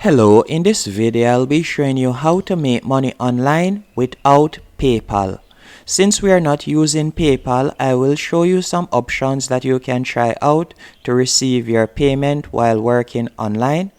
Hello, in this video I'll be showing you how to make money online without PayPal. Since we are not using PayPal, I will show you some options that you can try out to receive your payment while working online.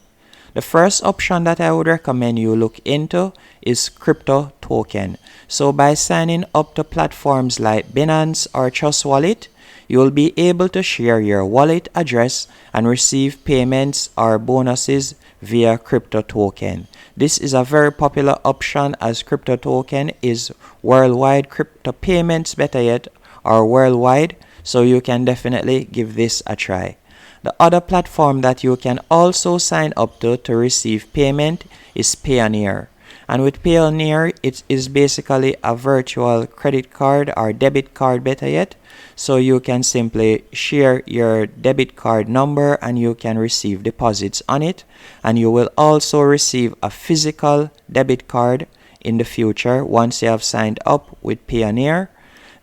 The first option that I would recommend you look into is crypto token. So by signing up to platforms like Binance or Trust Wallet, you will be able to share your wallet address and receive payments or bonuses via crypto token. This is a very popular option as crypto token is worldwide crypto payments, better yet, are worldwide, so you can definitely give this a try. The other platform that you can also sign up to receive payment is Payoneer. And with Payoneer, it is basically a virtual credit card or debit card, better yet. So you can simply share your debit card number and you can receive deposits on it. And you will also receive a physical debit card in the future once you have signed up with Payoneer.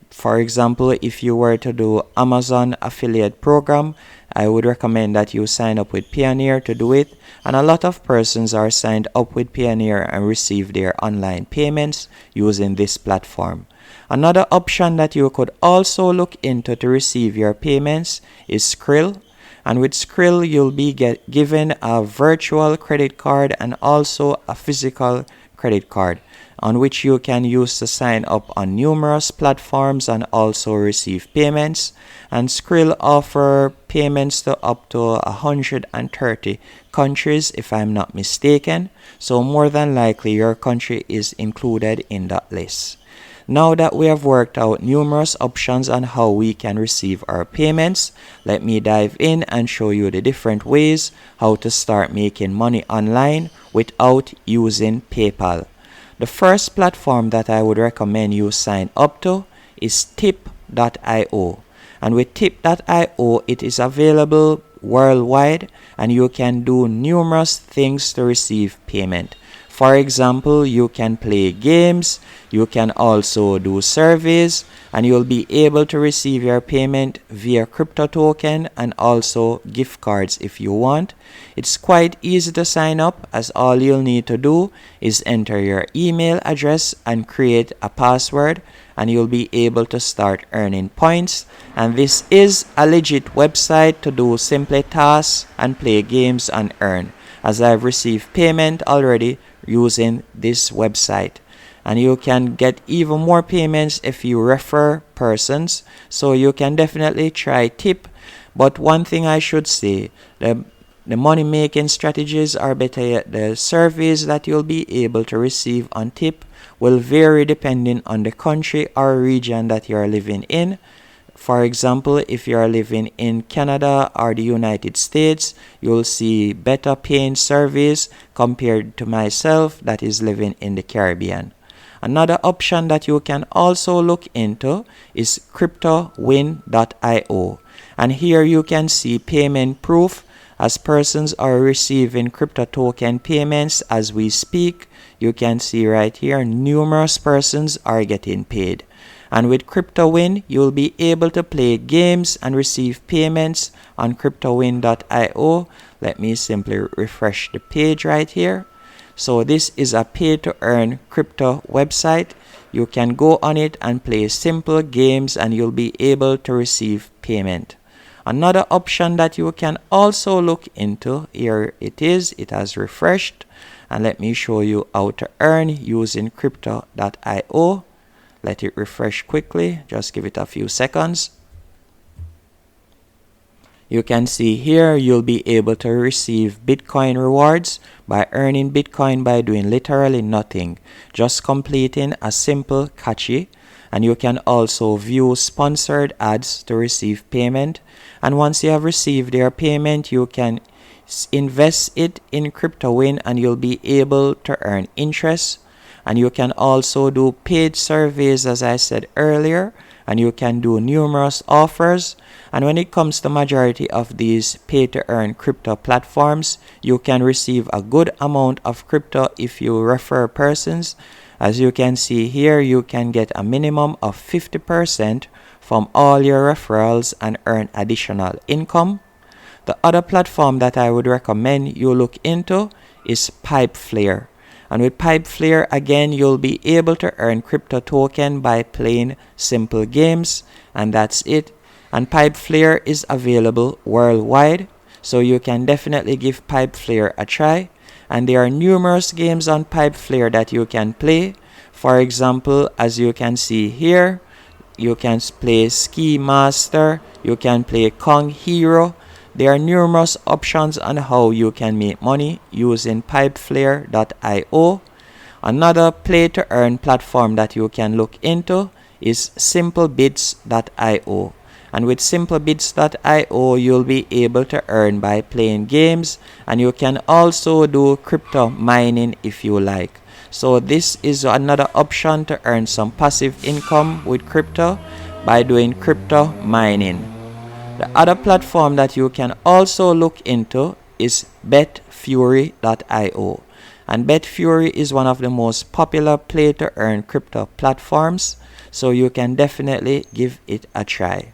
For example, if you were to do Amazon affiliate program, I would recommend that you sign up with Payoneer to do it. And a lot of persons are signed up with Payoneer and receive their online payments using this platform. Another option that you could also look into to receive your payments is Skrill. And with Skrill, you'll be given a virtual credit card and also a physical credit card on which you can use to sign up on numerous platforms and also receive payments. And Skrill offer payments to up to 130 countries if I'm not mistaken. So more than likely your country is included in that list. Now that we have worked out numerous options on how we can receive our payments, let me dive in and show you the different ways how to start making money online without using PayPal. The first platform that I would recommend you sign up to is tip.io. And with tip.io, it is available worldwide and you can do numerous things to receive payment. For example, you can play games, you can also do surveys, and you'll be able to receive your payment via crypto token and also gift cards if you want. It's quite easy to sign up as all you'll need to do is enter your email address and create a password and you'll be able to start earning points. And this is a legit website to do simple tasks and play games and earn, as I've received payment already using this website. And you can get even more payments if you refer persons, so you can definitely try Tip. But one thing I should say, the money making strategies, are better yet the surveys that you'll be able to receive on Tip will vary depending on the country or region that you're living in. For example, if you are living in Canada or the United States, you'll see better paying surveys compared to myself that is living in the Caribbean. Another option that you can also look into is Cryptowin.io. And here you can see payment proof as persons are receiving crypto token payments as we speak. You can see right here numerous persons are getting paid. And with Cryptowin, you'll be able to play games and receive payments on Cryptowin.io. Let me simply refresh the page right here. So this is a pay-to-earn crypto website. You can go on it and play simple games and you'll be able to receive payment. Another option that you can also look into, here it is, it has refreshed. And let me show you how to earn using Crypto.io. Let it refresh quickly, just give it a few seconds. You can see here you'll be able to receive Bitcoin rewards by earning Bitcoin by doing literally nothing, just completing a simple catchy. And you can also view sponsored ads to receive payment. And once you have received your payment, you can invest it in Cryptowin and you'll be able to earn interest. And you can also do paid surveys, as I said earlier, and you can do numerous offers. And when it comes to majority of these pay-to-earn crypto platforms, you can receive a good amount of crypto if you refer persons. As you can see here, you can get a minimum of 50% from all your referrals and earn additional income. The other platform that I would recommend you look into is Pipeflare. And with Pipeflare, again, you'll be able to earn crypto token by playing simple games, and that's it. And Pipeflare is available worldwide, so you can definitely give Pipeflare a try. And there are numerous games on Pipeflare that you can play. For example, as you can see here, you can play Ski Master, you can play Kong Hero. There are numerous options on how you can make money using Pipeflare.io. Another play to earn platform that you can look into is simplebits.io. And with simplebits.io, you'll be able to earn by playing games, and you can also do crypto mining if you like. So this is another option to earn some passive income with crypto by doing crypto mining. The other platform that you can also look into is betfury.io. And betfury is one of the most popular play to earn crypto platforms, so you can definitely give it a try.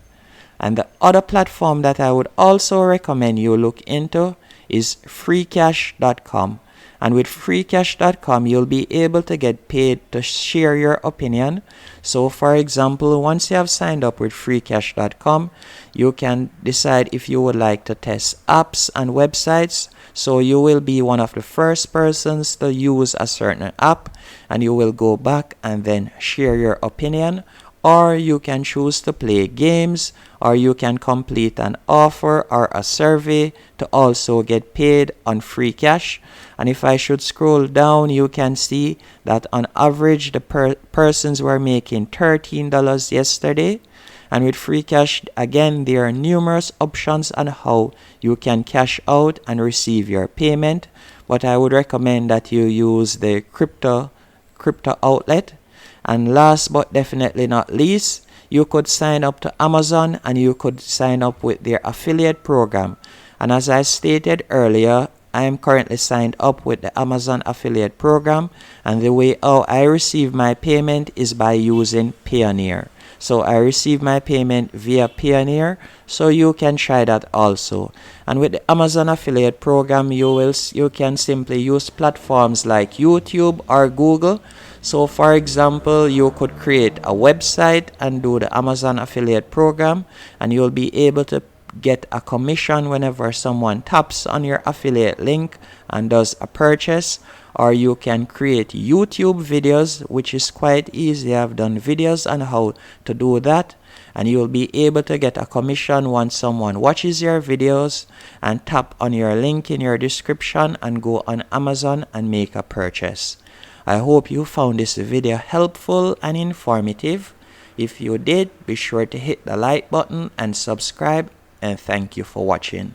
And the other platform that I would also recommend you look into is freecash.com. And with freecash.com, you'll be able to get paid to share your opinion. So for example, once you have signed up with freecash.com, you can decide if you would like to test apps and websites. So you will be one of the first persons to use a certain app, and you will go back and then share your opinion. Or you can choose to play games, or you can complete an offer or a survey to also get paid on free cash. And if I should scroll down, you can see that on average the persons were making $13 yesterday. And with free cash, again, there are numerous options on how you can cash out and receive your payment. But I would recommend that you use the crypto outlet. And last but definitely not least, you could sign up to Amazon, and you could sign up with their affiliate program. And as I stated earlier, I am currently signed up with the Amazon affiliate program, and the way how I receive my payment is by using Payoneer. So I receive my payment via Payoneer, so you can try that also. And with the Amazon affiliate program, you can simply use platforms like YouTube or Google. So for example, you could create a website and do the Amazon affiliate program, and you'll be able to get a commission whenever someone taps on your affiliate link and does a purchase. Or you can create YouTube videos, which is quite easy. I've done videos on how to do that, and you'll be able to get a commission once someone watches your videos and tap on your link in your description and go on Amazon and make a purchase. I hope you found this video helpful and informative. If you did, be sure to hit the like button and subscribe, and thank you for watching.